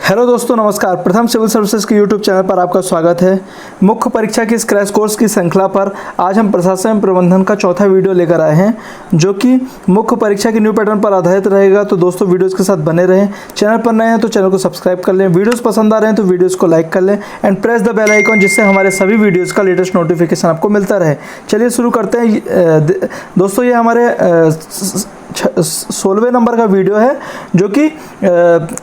Hello दोस्तों, नमस्कार। प्रथम सिविल सर्विसेज के यूट्यूब चैनल पर आपका स्वागत है। मुख्य परीक्षा की क्रैश कोर्स की श्रृंखला पर आज हम प्रशासन एवं प्रबंधन का चौथा वीडियो लेकर आए हैं, जो कि मुख्य परीक्षा के न्यू पैटर्न पर आधारित रहेगा। तो दोस्तों, वीडियोस के साथ बने रहें। चैनल पर नए हैं तो चैनल को सब्सक्राइब कर लें। वीडियोस पसंद आ रहे हैं तो वीडियोस को लाइक कर लें and press the bell icon, जिससे हमारे सभी वीडियोज़ का लेटेस्ट नोटिफिकेशन आपको मिलता रहे। चलिए शुरू करते हैं। दोस्तों, ये हमारे 16वें नंबर का वीडियो है, जो कि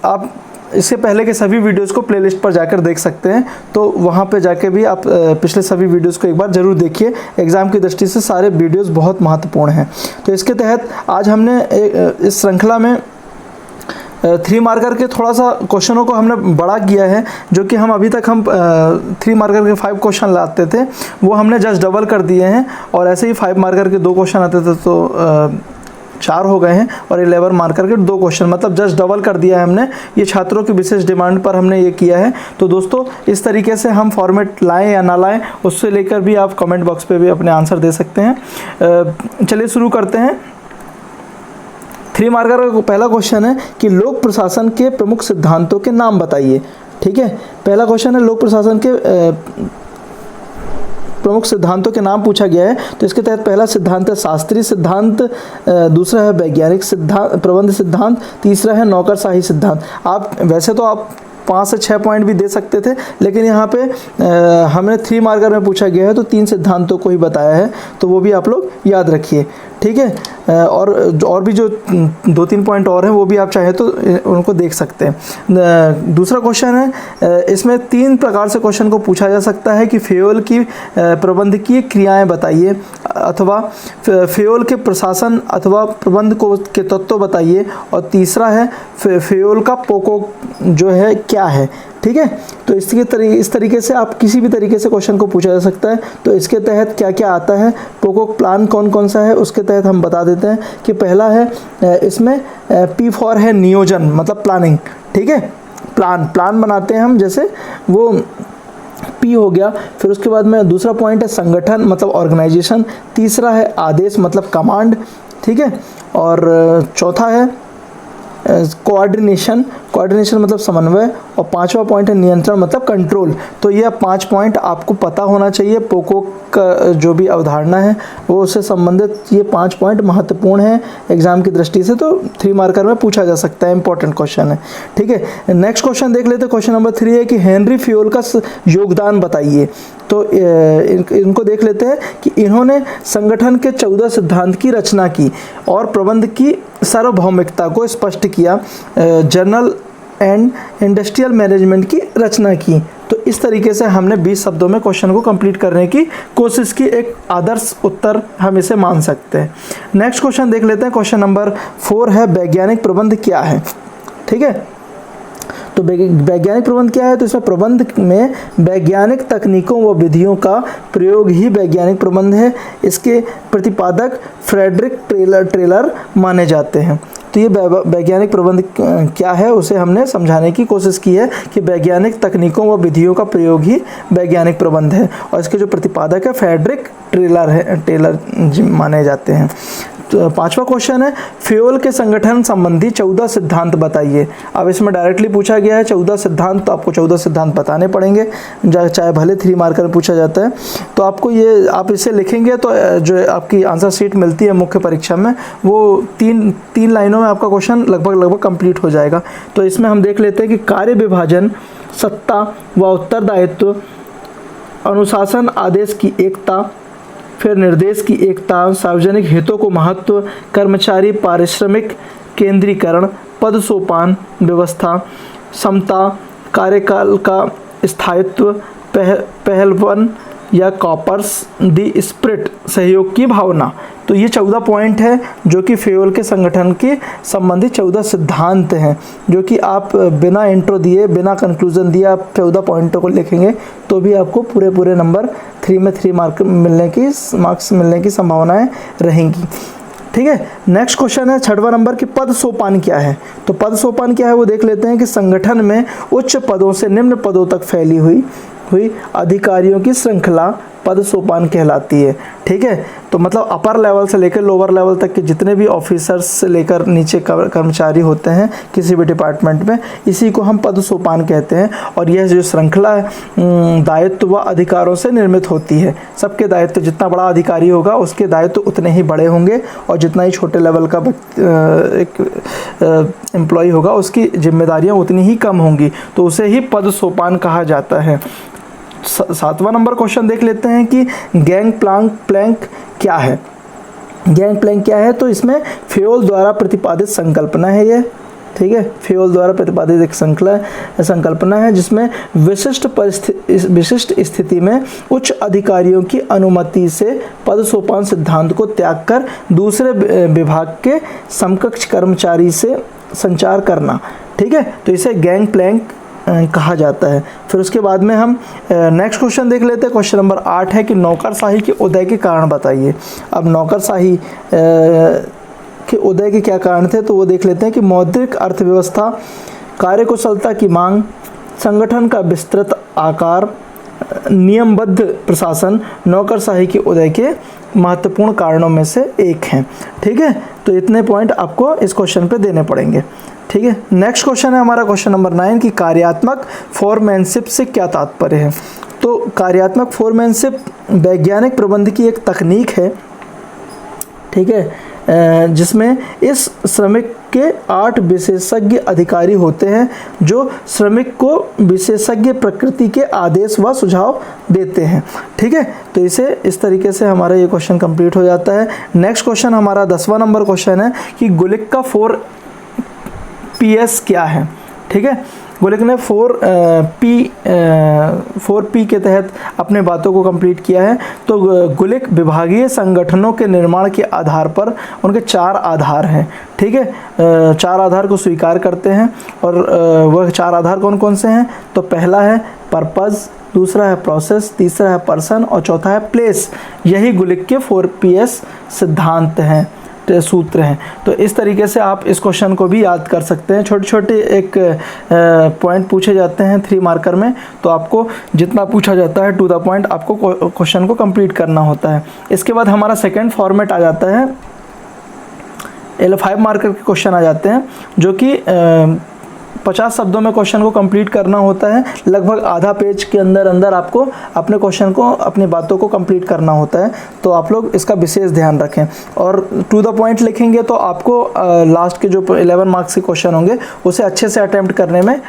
आप इससे पहले के सभी वीडियोस को प्लेलिस्ट पर जाकर देख सकते हैं। तो वहाँ पे जाके भी आप पिछले सभी वीडियोस को एक बार ज़रूर देखिए। एग्ज़ाम की दृष्टि से सारे वीडियोस बहुत महत्वपूर्ण हैं। तो इसके तहत आज हमने इस श्रृंखला में 3 मार्कर के थोड़ा सा क्वेश्चनों को हमने बड़ा किया है, जो कि हम अभी तक 3 मार्कर के 5 क्वेश्चन लाते थे, वो हमने जस्ट डबल कर दिए हैं। और ऐसे ही 5 मार्कर के 2 क्वेश्चन आते थे तो 4 हो गए हैं, और 11 मार्कर के 2 क्वेश्चन, मतलब जस्ट डबल कर दिया है हमने। ये छात्रों की विशेष डिमांड पर हमने ये किया है। तो दोस्तों, इस तरीके से हम फॉर्मेट लाएं या ना लाएं, उससे लेकर भी आप कमेंट बॉक्स पे भी अपने आंसर दे सकते हैं। चलिए शुरू करते हैं। 3 मार्कर का पहला क्वेश्चन है कि लोक प्रशासन के प्रमुख सिद्धांतों के नाम बताइए। ठीक है, पहला क्वेश्चन है लोक प्रशासन के प्रमुख सिद्धांतों के नाम पूछा गया है। तो इसके तहत पहला सिद्धांत है शास्त्रीय सिद्धांत, दूसरा है वैज्ञानिक सिद्धांत प्रबंध सिद्धांत, तीसरा है नौकरशाही सिद्धांत। आप वैसे तो आप 5 से 6 पॉइंट भी दे सकते थे, लेकिन यहाँ पे हमने 3 मार्कर में पूछा गया है तो 3 सिद्धांतों को ही बताया है, तो वो भी आप लोग याद रखिए। ठीक है, और भी जो 2-3 पॉइंट और हैं वो भी आप चाहे तो उनको देख सकते हैं। दूसरा क्वेश्चन है, इसमें 3 प्रकार से क्वेश्चन को पूछा जा सकता है कि फ्यूल की प्रबंधकीय क्रियाएं बताइए, अथवा फ्यूल के प्रशासन अथवा प्रबंध को के तत्व बताइए, और तीसरा है फ्यूल का पोको जो है क्या है। ठीक है, तो इस तरीके से आप किसी भी तरीके से क्वेश्चन को पूछा जा सकता है। तो इसके तहत क्या क्या आता है, पोको प्लान कौन कौन सा है, उसके तहत हम बता देते हैं कि पहला है इसमें P4 है नियोजन, मतलब प्लानिंग। ठीक है, प्लान बनाते हैं हम, जैसे वो P हो गया। फिर उसके बाद में दूसरा पॉइंट है संगठन, मतलब ऑर्गेनाइजेशन। तीसरा है आदेश, मतलब कमांड। ठीक है, और चौथा है कोऑर्डिनेशन मतलब समन्वय, और 5वां पॉइंट है नियंत्रण, मतलब कंट्रोल। तो ये 5 पॉइंट आपको पता होना चाहिए। पोको का जो भी अवधारणा है वो उससे संबंधित ये 5 पॉइंट महत्वपूर्ण है एग्जाम की दृष्टि से। तो 3 मार्कर में पूछा जा सकता है, इंपॉर्टेंट क्वेश्चन है। ठीक है, नेक्स्ट क्वेश्चन देख लेते हैं। क्वेश्चन नंबर 3 है कि हेनरी फ्यूल का योगदान बताइए। तो इनको देख लेते हैं कि इन्होंने संगठन के 14 सिद्धांत की रचना की और प्रबंध की सार्वभौमिकता को स्पष्ट किया, जर्नल एंड इंडस्ट्रियल मैनेजमेंट की रचना की। तो इस तरीके से हमने 20 शब्दों में क्वेश्चन को कंप्लीट करने की कोशिश की। एक आदर्श उत्तर हम इसे मान सकते हैं। नेक्स्ट क्वेश्चन देख लेते हैं। क्वेश्चन नंबर 4 है वैज्ञानिक प्रबंध क्या है। ठीक है, तो वैज्ञानिक प्रबंध क्या है। तो इसमें प्रबंध में वैज्ञानिक तकनीकों व विधियों का प्रयोग ही वैज्ञानिक प्रबंध है। इसके प्रतिपादक फ्रेडरिक टेलर माने जाते हैं। तो ये वैज्ञानिक प्रबंध क्या है उसे हमने समझाने की कोशिश की है कि वैज्ञानिक तकनीकों व विधियों का प्रयोग ही वैज्ञानिक प्रबंध है, और इसके जो प्रतिपादक है फ्रेडरिक टेलर माने जाते हैं। तो 5वां क्वेश्चन है फ्यूल के संगठन संबंधी 14 सिद्धांत बताइए। अब इसमें डायरेक्टली पूछा गया है 14 सिद्धांत, तो आपको 14 सिद्धांत बताने पड़ेगे, चाहे भले 3 मार्कर में पूछा जाता है। तो आपको ये आप इसे लिखेंगे तो जो आपकी आंसर शीट मिलती है मुख्य परीक्षा में, वो 3 लाइनों में आपका क्वेश्चन लगभग कंप्लीट हो जाएगा। तो इसमें हम देख लेते हैं कि कार्य विभाजन, सत्ता व उत्तरदायित्व, अनुशासन आदेश की एकता, फिर निर्देश की एकता, सार्वजनिक हितों को महत्व, कर्मचारी पारिश्रमिक केंद्रीकरण, पद सोपान व्यवस्था, समता, कार्यकाल का स्थायित्व, पहलवन या कॉपर्स दी स्पिरिट, सहयोग की भावना। तो ये 14 पॉइंट है जो कि फ्यूल के संगठन के संबंधित 14 सिद्धांत हैं, जो कि आप बिना इंट्रो दिए, बिना कंक्लूजन दिए आप 14 पॉइंटों को लिखेंगे तो भी आपको पूरे नंबर 3 में 3 मार्क्स मिलने की संभावनाएं रहेंगी। ठीक है, नेक्स्ट क्वेश्चन है 6वां नंबर कि पद सोपान क्या है। तो पद सोपान क्या है वो देख लेते हैं कि संगठन में उच्च पदों से निम्न पदों तक फैली हुई अधिकारियों की श्रृंखला पद सोपान कहलाती है। ठीक है, तो मतलब अपर लेवल से लेकर लोअर लेवल तक के जितने भी ऑफिसर्स से लेकर नीचे कर्मचारी होते हैं किसी भी डिपार्टमेंट में, इसी को हम पद सोपान कहते हैं। और यह जो श्रृंखला है दायित्व व अधिकारों से निर्मित होती है। सबके दायित्व, जितना बड़ा अधिकारी होगा उसके दायित्व उतने ही बड़े होंगे, और जितना ही छोटे लेवल का एक एम्प्लॉय होगा उसकी जिम्मेदारियां उतनी ही कम होंगी, तो उसे ही पद सोपान कहा जाता है। 7वां नंबर क्वेश्चन देख लेते हैं कि गैंग प्लैंक क्या है। गैंग प्लैंक क्या है, तो इसमें फेयोल द्वारा प्रतिपादित संकल्पना है ये, ठीक है। फेयोल द्वारा प्रतिपादित एक संकल्पना है जिसमें विशिष्ट स्थिति में उच्च अधिकारियों की अनुमति से पद सोपान सिद्धांत को त्याग कर दूसरे विभाग के समकक्ष कर्मचारी से संचार करना, ठीक है। तो इसे गैंग प्लैंक कहा जाता है। फिर उसके बाद में हम नेक्स्ट क्वेश्चन देख लेते हैं। क्वेश्चन नंबर 8 है कि नौकरशाही के उदय के कारण बताइए। अब नौकरशाही के उदय के क्या कारण थे, तो वो देख लेते हैं कि मौद्रिक अर्थव्यवस्था, कार्यकुशलता की मांग, संगठन का विस्तृत आकार, नियमबद्ध प्रशासन नौकरशाही के उदय के महत्वपूर्ण कारणों में से एक हैं, ठीक है। तो इतने पॉइंट आपको इस क्वेश्चन पे देने पड़ेंगे, ठीक है। नेक्स्ट क्वेश्चन है हमारा क्वेश्चन नंबर 9 कि कार्यात्मक फोरमैनशिप से क्या तात्पर्य है। तो कार्यात्मक फोरमैनशिप वैज्ञानिक प्रबंध की एक तकनीक है, ठीक है, जिसमें इस श्रमिक के 8 विशेषज्ञ अधिकारी होते हैं जो श्रमिक को विशेषज्ञ प्रकृति के आदेश व सुझाव देते हैं, ठीक है। तो इसे इस तरीके से हमारा ये क्वेश्चन कंप्लीट हो जाता है। नेक्स्ट क्वेश्चन हमारा 10वां नंबर क्वेश्चन है कि गुलिक का 4Ps क्या है, ठीक है। गुलिक ने 4P के तहत अपने बातों को कंप्लीट किया है। तो गुलिक विभागीय संगठनों के निर्माण के आधार पर उनके 4 आधार हैं, ठीक है। 4 आधार को स्वीकार करते हैं, और वह 4 आधार कौन कौन से हैं, तो पहला है पर्पज़, दूसरा है प्रोसेस, तीसरा है पर्सन और चौथा है प्लेस। यही गुलिक के 4Ps सिद्धांत हैं, सूत्र हैं। तो इस तरीके से आप इस क्वेश्चन को भी याद कर सकते हैं। छोटे छोटे एक पॉइंट पूछे जाते हैं 3 मार्कर में, तो आपको जितना पूछा जाता है टू द पॉइंट आपको क्वेश्चन को कंप्लीट करना होता है। इसके बाद हमारा सेकंड फॉर्मेट आ जाता है, 5 मार्कर के क्वेश्चन आ जाते हैं, जो कि 50 शब्दों में क्वेश्चन को कंप्लीट करना होता है। लगभग आधा पेज के अंदर आपको अपने क्वेश्चन को, अपनी बातों को कंप्लीट करना होता है। तो आप लोग इसका विशेष ध्यान रखें, और टू द पॉइंट लिखेंगे तो आपको लास्ट के जो 11 मार्क्स के क्वेश्चन होंगे उसे अच्छे से अटैम्प्ट करने में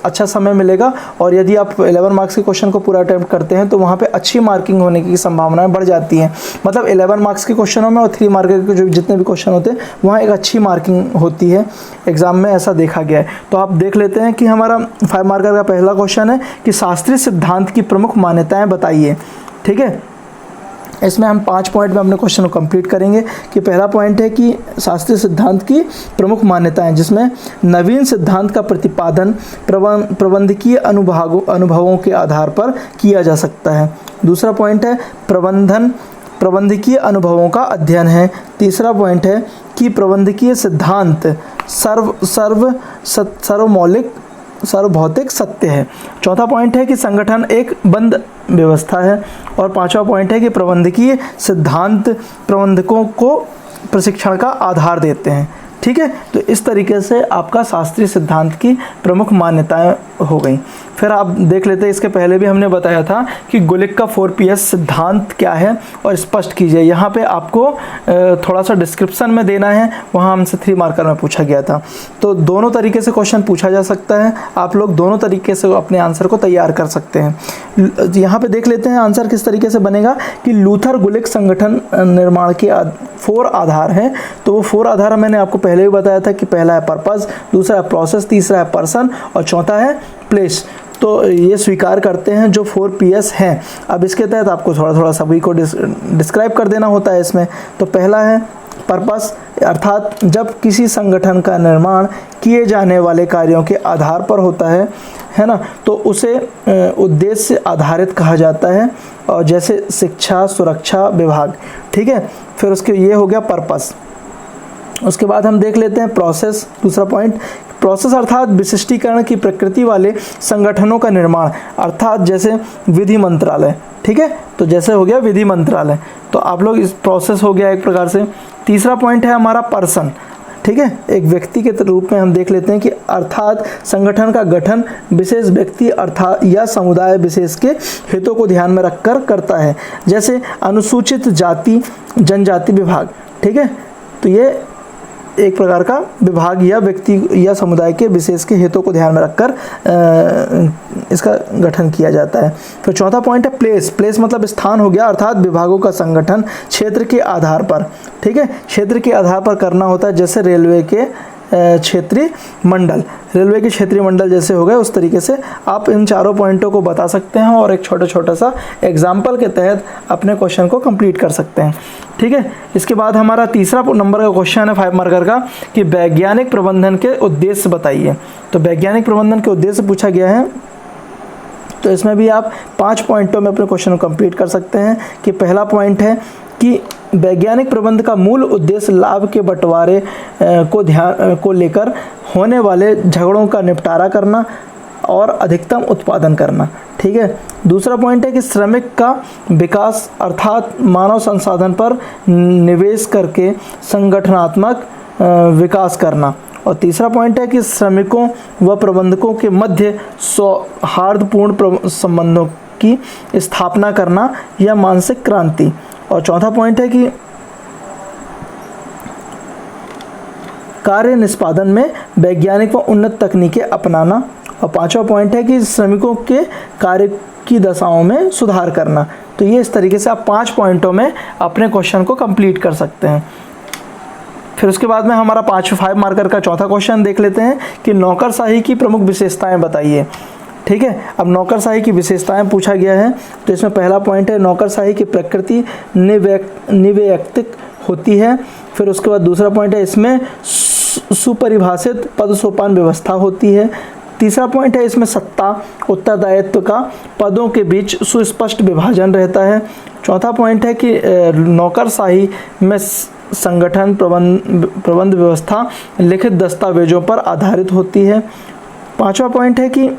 अच्छा समय मिलेगा। और यदि आप 11 मार्क्स के क्वेश्चन को पूरा अटैम्प्ट करते हैं तो वहाँ पर अच्छी मार्किंग होने की संभावनाएँ बढ़ जाती हैं। मतलब 11 मार्क्स के क्वेश्चनों में और 3 मार्कर के जो जितने भी क्वेश्चन होते हैं वहाँ एक अच्छी मार्किंग होती है एग्जाम में, ऐसा देखा गया है। तो आप देख लेते हैं कि हमारा 5 मार्कर का पहला क्वेश्चन है कि शास्त्रीय सिद्धांत की प्रमुख मान्यताएं बताइए, ठीक है। इसमें हम 5 पॉइंट में अपने क्वेश्चन को कंप्लीट करेंगे। कि पहला पॉइंट है कि शास्त्रीय सिद्धांत की प्रमुख मान्यताएं, जिसमें नवीन सिद्धांत का प्रतिपादन प्रबंधकीय अनुभवों के आधार पर किया जा सकता है। दूसरा पॉइंट है प्रबंधकीय अनुभवों का अध्ययन है। तीसरा पॉइंट है कि प्रबंधकीय सिद्धांत सार्वभौतिक सत्य है। चौथा पॉइंट है कि संगठन एक बंद व्यवस्था है। और 5वां पॉइंट है कि प्रबंधकीय सिद्धांत प्रबंधकों को प्रशिक्षण का आधार देते हैं, ठीक है। तो इस तरीके से आपका शास्त्रीय सिद्धांत की प्रमुख मान्यताएं हो गई। फिर आप देख लेते हैं, इसके पहले भी हमने बताया था कि गुलिक का 4Ps सिद्धांत क्या है और स्पष्ट कीजिए। यहाँ पे आपको थोड़ा सा डिस्क्रिप्शन में देना है, वहाँ हमसे 3 मार्कर में पूछा गया था। तो दोनों तरीके से क्वेश्चन पूछा जा सकता है, आप लोग दोनों तरीके से अपने आंसर को तैयार कर सकते हैं। यहाँ पे देख लेते हैं आंसर किस तरीके से बनेगा कि लूथर गुलिक संगठन निर्माण के 4 आधार हैं। तो वो 4 आधार मैंने आपको पहले भी बताया था कि पहला है पर्पस, दूसरा है प्रोसेस, तीसरा है पर्सन और चौथा है प्लेस। तो ये स्वीकार करते हैं जो 4Ps हैं। अब इसके तहत आपको थोड़ा थोड़ा सभी को डिस्क्राइब कर देना होता है इसमें। तो पहला है पर्पस, अर्थात जब किसी संगठन का निर्माण किए जाने वाले कार्यों के आधार पर होता है ना, तो उसे उद्देश्य आधारित कहा जाता है, और जैसे शिक्षा, सुरक्षा विभाग, ठीक है। फिर उसके ये हो गया पर्पस। उसके बाद हम देख लेते हैं प्रोसेस। दूसरा पॉइंट, प्रोसेस अर्थात विशिष्टीकरण की प्रकृति वाले संगठनों का निर्माण, अर्थात जैसे विधि मंत्रालय, ठीक है। तो जैसे हो गया विधि मंत्रालय, तो आप लोग इस प्रोसेस हो गया एक प्रकार से। तीसरा पॉइंट है हमारा पर्सन, ठीक है, एक व्यक्ति के रूप में हम देख लेते हैं कि अर्थात संगठन का गठन विशेष व्यक्ति अर्थात या समुदाय विशेष के हितों को ध्यान में रखकर करता है, जैसे अनुसूचित जाति जनजाति विभाग, ठीक है। तो ये एक प्रकार का विभाग या व्यक्ति या समुदाय के विशेष के हितों को ध्यान में रखकर इसका गठन किया जाता है। फिर चौथा पॉइंट है प्लेस, प्लेस मतलब स्थान हो गया, अर्थात विभागों का संगठन क्षेत्र के आधार पर, ठीक है, क्षेत्र के आधार पर करना होता है, जैसे रेलवे के क्षेत्रीय मंडल, रेलवे के क्षेत्रीय मंडल जैसे हो गए, उस तरीके से आप इन चारों पॉइंटों को बता सकते हैं और एक छोटा सा एग्जाम्पल के तहत अपने क्वेश्चन को कंप्लीट कर सकते हैं, ठीक है। इसके बाद हमारा तीसरा नंबर का क्वेश्चन है 5 मार्कर का कि वैज्ञानिक प्रबंधन के उद्देश्य बताइए। तो वैज्ञानिक प्रबंधन के उद्देश्य पूछा गया है, तो इसमें भी आप 5 पॉइंटों में अपने क्वेश्चन को कंप्लीट कर सकते हैं। कि पहला पॉइंट है कि वैज्ञानिक प्रबंध का मूल उद्देश्य लाभ के बंटवारे को लेकर होने वाले झगड़ों का निपटारा करना और अधिकतम उत्पादन करना, ठीक है। दूसरा पॉइंट है कि श्रमिक का विकास अर्थात मानव संसाधन पर निवेश करके संगठनात्मक विकास करना। और तीसरा पॉइंट है कि श्रमिकों व प्रबंधकों के मध्य सौहार्दपूर्ण संबंधों की स्थापना करना या मानसिक क्रांति। और चौथा पॉइंट है कि कार्य निष्पादन में वैज्ञानिक व उन्नत तकनीकें अपनाना। और पांचवा पॉइंट है कि श्रमिकों के कार्य की दशाओं में सुधार करना। तो ये इस तरीके से आप 5 पॉइंटों में अपने क्वेश्चन को कंप्लीट कर सकते हैं। फिर उसके बाद में हमारा 5 मार्कर का चौथा क्वेश्चन देख लेते हैं कि नौकरशाही की प्रमुख विशेषताएं बताइए, ठीक है। अब नौकरशाही की विशेषताएं पूछा गया है, तो इसमें पहला पॉइंट है नौकरशाही की प्रकृति निवैयक्तिक होती है। फिर उसके बाद दूसरा पॉइंट है इसमें सुपरिभाषित पद सोपान व्यवस्था होती है। तीसरा पॉइंट है इसमें सत्ता उत्तरदायित्व का पदों के बीच सुस्पष्ट विभाजन रहता है। चौथा पॉइंट है कि नौकरशाही में संगठन प्रबंध व्यवस्था लिखित दस्तावेजों पर आधारित होती है। पांचवा पॉइंट है कि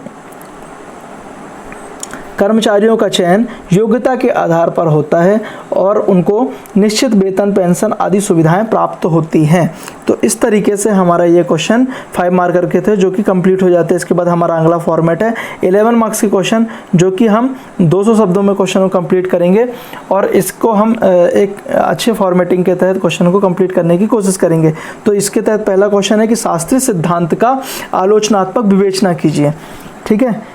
कर्मचारियों का चयन योग्यता के आधार पर होता है और उनको निश्चित वेतन पेंशन आदि सुविधाएं प्राप्त होती हैं। तो इस तरीके से हमारा ये क्वेश्चन 5 मार्कर के थे जो कि कंप्लीट हो जाते हैं। इसके बाद हमारा अगला फॉर्मेट है 11 मार्क्स के क्वेश्चन, जो कि हम 200 शब्दों में क्वेश्चन को कंप्लीट करेंगे और इसको हम एक अच्छे फॉर्मेटिंग के तहत क्वेश्चन को कंप्लीट करने की कोशिश करेंगे। तो इसके तहत पहला क्वेश्चन है कि शास्त्रीय सिद्धांत का आलोचनात्मक विवेचना कीजिए, ठीक है।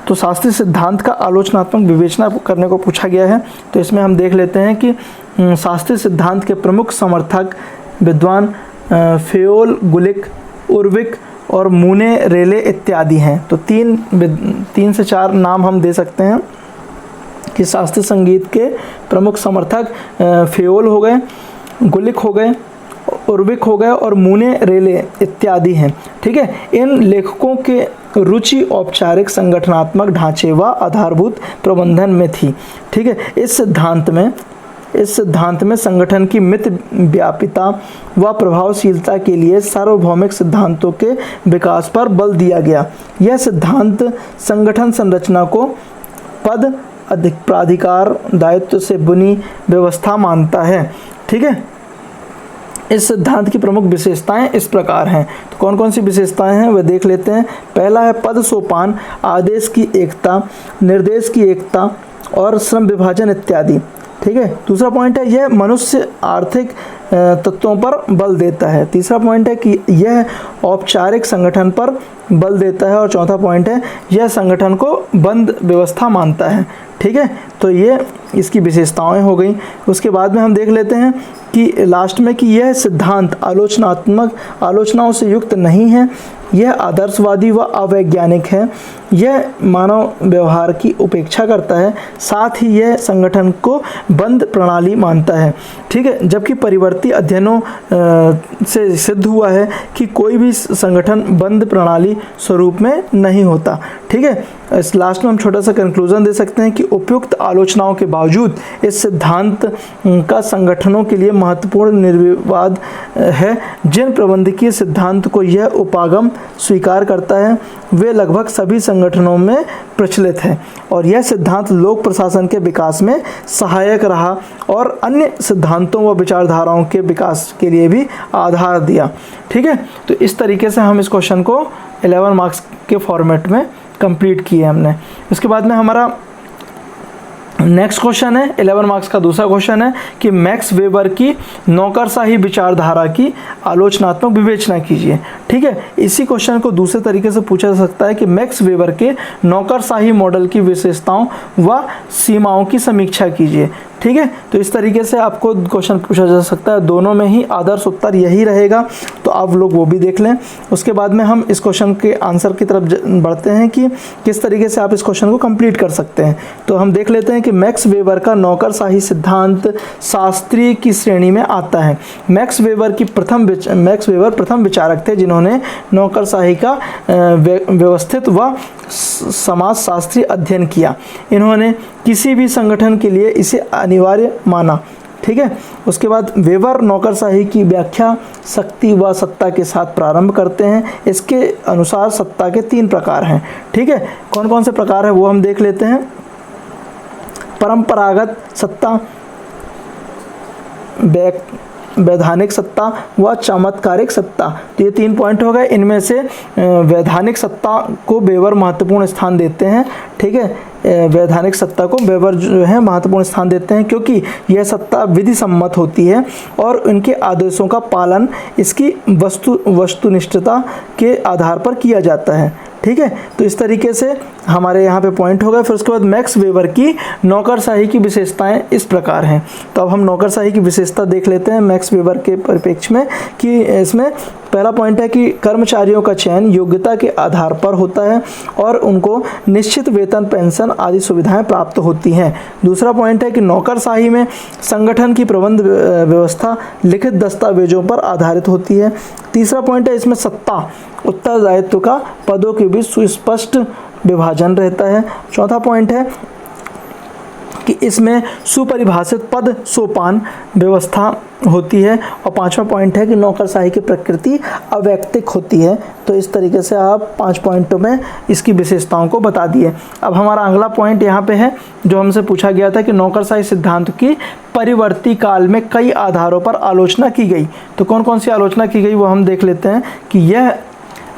तो शास्त्रीय सिद्धांत का आलोचनात्मक विवेचना करने को पूछा गया है। तो इसमें हम देख लेते हैं कि शास्त्रीय सिद्धांत के प्रमुख समर्थक विद्वान फेयोल, गुलिक, उर्विक और मूने रेले इत्यादि हैं। तो 3 से 4 नाम हम दे सकते हैं कि शास्त्रीय संगीत के प्रमुख समर्थक फेयोल हो गए, गुलिक हो गए, उर्विक हो गए और मूने रेले इत्यादि हैं, ठीक है। इन लेखकों के रुचि औपचारिक संगठनात्मक ढांचे व आधारभूत प्रबंधन में थी, ठीक है। इस सिद्धांत में संगठन की मित व्यापिता व प्रभावशीलता के लिए सार्वभौमिक सिद्धांतों के विकास पर बल दिया गया। यह सिद्धांत संगठन संरचना को पद अधिक प्राधिकार दायित्व से बुनी व्यवस्था मानता है, ठीक है। इस सिद्धांत की प्रमुख विशेषताएं इस प्रकार हैं। तो कौन कौन सी विशेषताएं हैं वह देख लेते हैं। पहला है पद सोपान, आदेश की एकता, निर्देश की एकता और श्रम विभाजन इत्यादि, ठीक है। दूसरा पॉइंट है यह मनुष्य आर्थिक तत्वों पर बल देता है। तीसरा पॉइंट है कि यह औपचारिक संगठन पर बल देता है और चौथा पॉइंट है यह संगठन को बंद व्यवस्था मानता है, ठीक है। तो ये इसकी विशेषताएं हो गई। उसके बाद में हम देख लेते हैं कि लास्ट में कि यह सिद्धांत आलोचनाओं से युक्त नहीं है, यह आदर्शवादी व अवैज्ञानिक है, यह मानव व्यवहार की उपेक्षा करता है, साथ ही यह संगठन को बंद प्रणाली मानता है, ठीक है। जबकि पूर्ववर्ती अध्ययनों से सिद्ध हुआ है कि कोई भी संगठन बंद प्रणाली स्वरूप में नहीं होता। ठीक है, इस लास्ट में हम छोटा सा कंक्लूजन दे सकते हैं कि उपयुक्त आलोचनाओं के बावजूद इस सिद्धांत का संगठनों के लिए महत्वपूर्ण निर्विवाद है। जिन प्रबंधकीय सिद्धांत को यह उपागम स्वीकार करता है वे लगभग सभी संगठनों में प्रचलित है और यह सिद्धांत लोक प्रशासन के विकास में सहायक रहा और अन्य सिद्धांतों व विचारधाराओं के विकास के लिए भी आधार दिया। ठीक है, तो इस तरीके से हम इस क्वेश्चन को 11 मार्क्स के फॉर्मेट में कंप्लीट किए हमने। इसके बाद में हमारा नेक्स्ट क्वेश्चन है 11 मार्क्स का दूसरा क्वेश्चन है कि मैक्स वेबर की नौकरशाही विचारधारा की आलोचनात्मक विवेचना कीजिए। ठीक है, इसी क्वेश्चन को दूसरे तरीके से पूछा जा सकता है कि मैक्स वेबर के नौकरशाही मॉडल की विशेषताओं व सीमाओं की समीक्षा कीजिए। ठीक है, तो इस तरीके से आपको क्वेश्चन पूछा जा सकता है, दोनों में ही आदर्श उत्तर यही रहेगा, तो आप लोग वो भी देख लें। उसके बाद में हम इस क्वेश्चन के आंसर की तरफ बढ़ते हैं कि किस तरीके से आप इस क्वेश्चन को कंप्लीट कर सकते हैं। तो हम देख लेते हैं कि मैक्स वेबर का नौकरशाही सिद्धांत शास्त्रीय की श्रेणी में आता है। मैक्स वेबर प्रथम विचारक थे जिन्होंने नौकरशाही का व्यवस्थित व समाजशास्त्रीय अध्ययन किया। इन्होंने किसी भी संगठन के लिए इसे अनिवार्य माना। ठीक है, उसके बाद वेबर नौकरशाही की व्याख्या शक्ति व सत्ता के साथ प्रारंभ करते हैं। इसके अनुसार सत्ता के 3 प्रकार हैं। ठीक है, कौन कौन से प्रकार है वो हम देख लेते हैं। परंपरागत सत्ता, वैधानिक सत्ता व चमत्कारिक सत्ता। तो ये 3 पॉइंट हो गए। इनमें से वैधानिक सत्ता को वेबर महत्वपूर्ण स्थान देते हैं। ठीक है, वैधानिक सत्ता को वेबर जो है महत्वपूर्ण स्थान देते हैं क्योंकि यह सत्ता विधि सम्मत होती है और इनके आदेशों का पालन इसकी वस्तुनिष्ठता के आधार पर किया जाता है। ठीक है, तो इस तरीके से हमारे यहाँ पे पॉइंट हो गए। फिर उसके बाद मैक्स वेबर की नौकरशाही की विशेषताएं इस प्रकार हैं। तो अब हम नौकरशाही की विशेषता देख लेते हैं मैक्स वेबर के परिप्रेक्ष्य में कि इसमें पहला पॉइंट है कि कर्मचारियों का चयन योग्यता के आधार पर होता है और उनको निश्चित वेतन, पेंशन आदि सुविधाएं प्राप्त होती हैं। दूसरा पॉइंट है कि नौकरशाही में संगठन की प्रबंध व्यवस्था लिखित दस्तावेजों पर आधारित होती है। तीसरा पॉइंट है इसमें सत्ता उत्तरदायित्व का पदों के बीच सुस्पष्ट विभाजन रहता है। चौथा पॉइंट है कि इसमें सुपरिभाषित पद सोपान व्यवस्था होती है। और पांचवा पॉइंट है कि नौकरशाही की प्रकृति अवैयक्तिक होती है। तो इस तरीके से आप 5 पॉइंटों में इसकी विशेषताओं को बता दिए। अब हमारा अगला पॉइंट यहाँ पे है जो हमसे पूछा गया था कि नौकरशाही सिद्धांत की परिवर्ती काल में कई आधारों पर आलोचना की गई। तो कौन कौन सी आलोचना की गई वो हम देख लेते हैं कि यह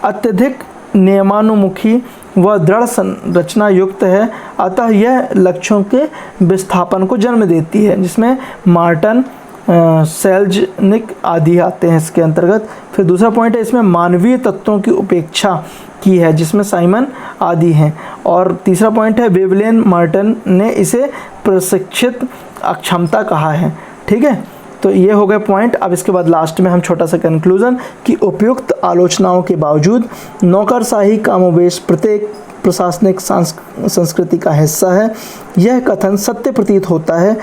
अत्यधिक नियमानुमुखी व दृढ़ संरचना युक्त है, अतः यह लक्ष्यों के विस्थापन को जन्म देती है, जिसमें मार्टन, सेल्जनिक आदि आते हैं इसके अंतर्गत। फिर दूसरा पॉइंट है इसमें मानवीय तत्वों की उपेक्षा की है, जिसमें साइमन आदि हैं। और तीसरा पॉइंट है वेवलेन मार्टन ने इसे प्रशिक्षित अक्षमता कहा है। ठीक है, तो ये हो गए पॉइंट। अब इसके बाद लास्ट में हम छोटा सा कंक्लूजन कि उपयुक्त आलोचनाओं के बावजूद नौकरशाही कमोबेश प्रत्येक प्रशासनिक संस्कृति का हिस्सा है। यह कथन सत्य प्रतीत होता है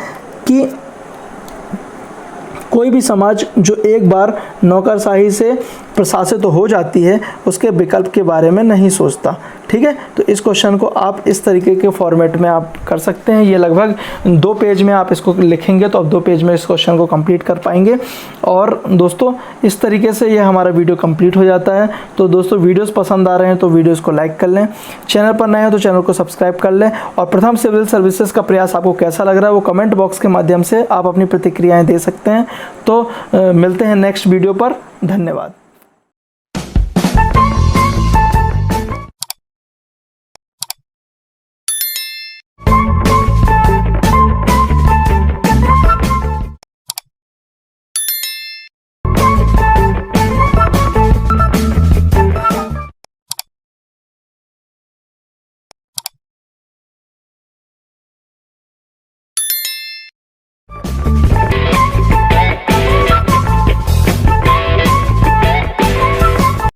कि कोई भी समाज जो एक बार नौकरशाही से प्रशासित हो जाती है उसके विकल्प के बारे में नहीं सोचता। ठीक है, तो इस क्वेश्चन को आप इस तरीके के फॉर्मेट में आप कर सकते हैं। ये लगभग 2 पेज में आप इसको लिखेंगे तो आप 2 पेज में इस क्वेश्चन को कंप्लीट कर पाएंगे। और दोस्तों इस तरीके से ये हमारा वीडियो कंप्लीट हो जाता है। तो दोस्तों वीडियोस पसंद आ रहे हैं तो वीडियोस को लाइक कर लें, चैनल पर नए हैं तो चैनल को सब्सक्राइब कर लें। और प्रथम सिविल सर्विसेज का प्रयास आपको कैसा लग रहा है वो कमेंट बॉक्स के माध्यम से आप अपनी प्रतिक्रियाएँ दे सकते हैं। तो मिलते हैं नेक्स्ट वीडियो पर। धन्यवाद।